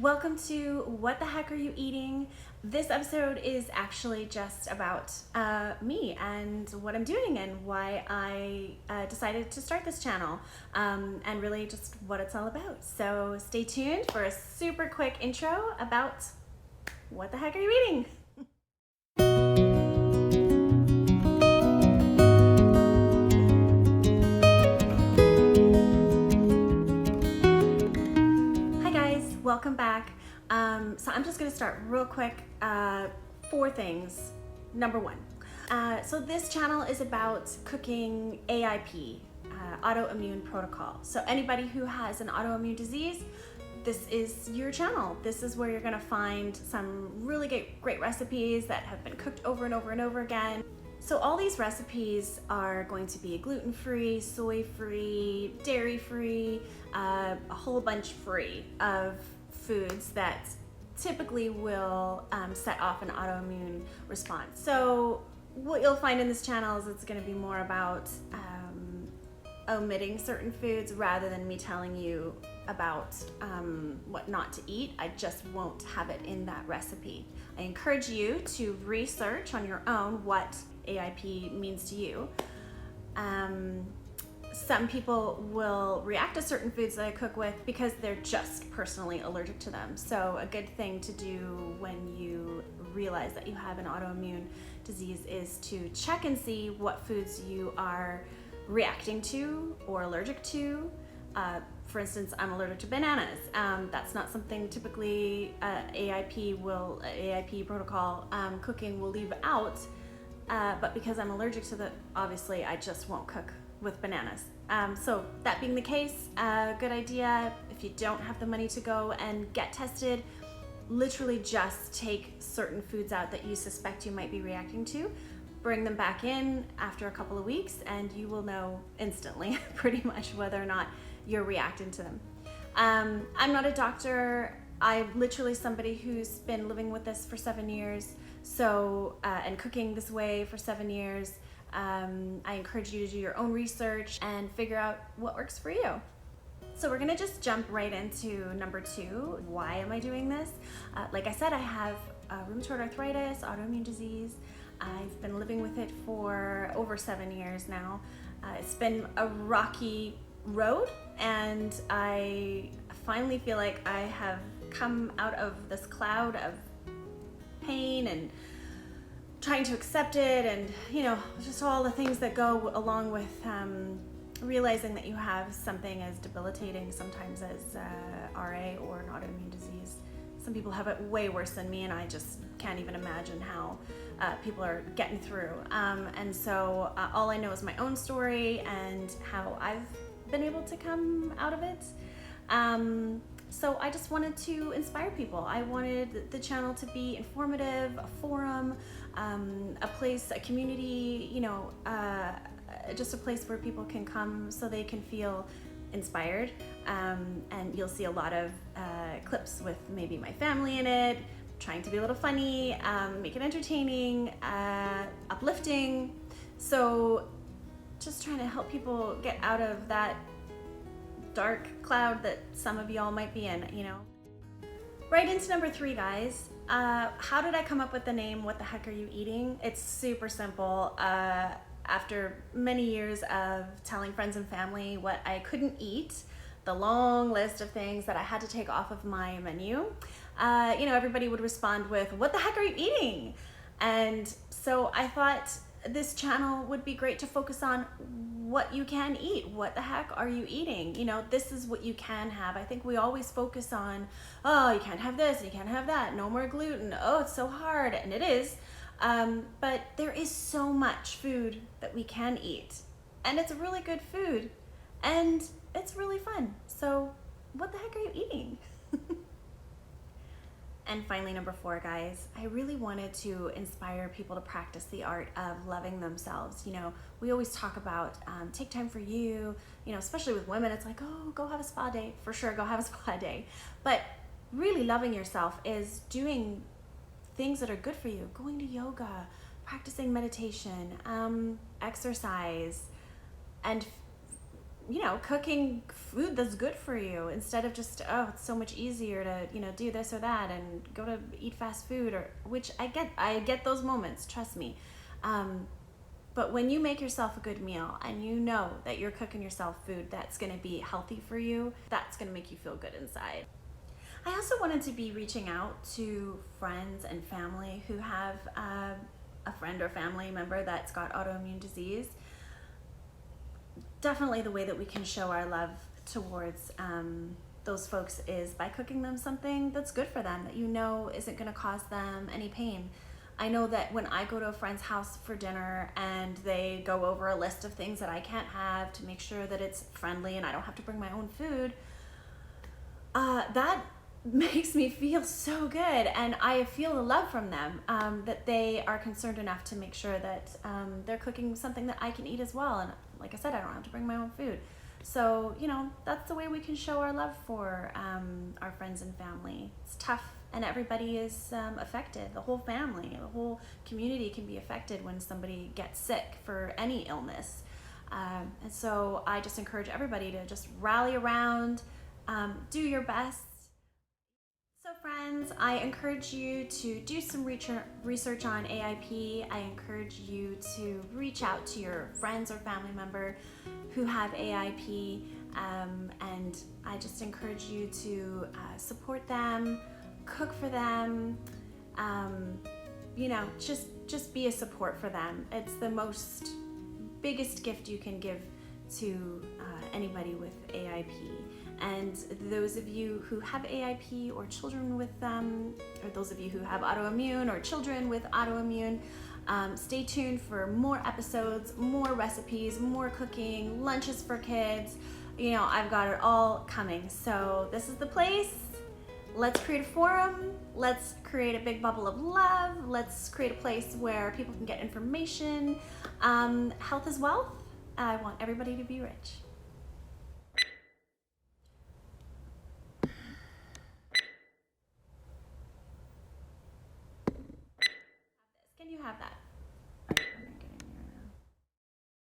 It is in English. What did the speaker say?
Welcome to What the Heck Are You Eating? This episode is actually just about me and what I'm doing and why I decided to start this channel and really just what it's all about. So stay tuned for a super quick intro about what the heck are you eating? Welcome back. So I'm just going to start real quick. 4 things. Number 1. So this channel is about cooking AIP, autoimmune protocol. So anybody who has an autoimmune disease, this is your channel. This is where you're going to find some really great recipes that have been cooked over and over and over again. So all these recipes are going to be gluten-free, soy-free, dairy-free, a whole bunch free of foods that typically will set off an autoimmune response. So what you'll find in this channel is it's going to be more about omitting certain foods rather than me telling you about what not to eat. I just won't have it in that recipe. I encourage you to research on your own what AIP means to you. Some people will react to certain foods that I cook with because they're just personally allergic to them. So a good thing to do when you realize that you have an autoimmune disease is to check and see what foods you are reacting to or allergic to. For instance, I'm allergic to bananas. That's not something typically AIP protocol cooking will leave out. But because I'm allergic to that, obviously I just won't cook with bananas. So that being the case, good idea, if you don't have the money to go and get tested, literally just take certain foods out that you suspect you might be reacting to, bring them back in after a couple of weeks, and you will know instantly pretty much whether or not you're reacting to them. I'm not a doctor. I'm literally somebody who's been living with this for 7 years. So, and cooking this way for 7 years. I encourage you to do your own research and figure out what works for you. So we're gonna just jump right into number 2. Why am I doing this? Like I said, I have rheumatoid arthritis, autoimmune disease. I've been living with it for over 7 years now. It's been a rocky road, and I finally feel like I have come out of this cloud of pain and trying to accept it, and just all the things that go along with realizing that you have something as debilitating sometimes as RA or an autoimmune disease. Some people have it way worse than me, and I just can't even imagine how people are getting through. And so all I know is my own story and how I've been able to come out of it. So I just wanted to inspire people. I wanted the channel to be informative, a forum, a place, a community, just a place where people can come so they can feel inspired. And you'll see a lot of clips with maybe my family in it, trying to be a little funny, make it entertaining, uplifting. So just trying to help people get out of that dark cloud that some of y'all might be in, Right into number 3, guys. How did I come up with the name, What the Heck Are You Eating? It's super simple. After many years of telling friends and family what I couldn't eat, the long list of things that I had to take off of my menu, everybody would respond with, what the heck are you eating? And so I thought this channel would be great to focus on what you can eat. What the heck are you eating? This is what you can have. I think we always focus on, oh, you can't have this, and you can't have that, no more gluten, oh, it's so hard, and it is. But there is so much food that we can eat, and it's really good food, and it's really fun. So what the heck are you eating? And finally, number 4, guys, I really wanted to inspire people to practice the art of loving themselves. We always talk about take time for you, especially with women. It's like, oh, go have a spa day. For sure, go have a spa day. But really loving yourself is doing things that are good for you, going to yoga, practicing meditation, exercise, and cooking food that's good for you instead of just, oh, it's so much easier to, do this or that and go to eat fast food, or which I get those moments, trust me. But when you make yourself a good meal and you know that you're cooking yourself food that's going to be healthy for you, that's going to make you feel good inside. I also wanted to be reaching out to friends and family who have a friend or family member that's got autoimmune disease. Definitely the way that we can show our love towards those folks is by cooking them something that's good for them, that isn't going to cause them any pain. I know that when I go to a friend's house for dinner and they go over a list of things that I can't have to make sure that it's friendly and I don't have to bring my own food, that makes me feel so good, and I feel the love from them, that they are concerned enough to make sure that they're cooking something that I can eat as well. And like I said, I don't have to bring my own food. So, that's the way we can show our love for our friends and family. It's tough, and everybody is affected. The whole family, the whole community can be affected when somebody gets sick for any illness. And so I just encourage everybody to just rally around, do your best. So friends, I encourage you to do some research on AIP. I encourage you to reach out to your friends or family member who have AIP, and I just encourage you to support them, cook for them, just be a support for them. It's the biggest gift you can give to anybody with AIP. And those of you who have AIP or children with them, or those of you who have autoimmune or children with autoimmune, stay tuned for more episodes, more recipes, more cooking, lunches for kids. I've got it all coming. So this is the place. Let's create a forum. Let's create a big bubble of love. Let's create a place where people can get information. Health is wealth. I want everybody to be rich.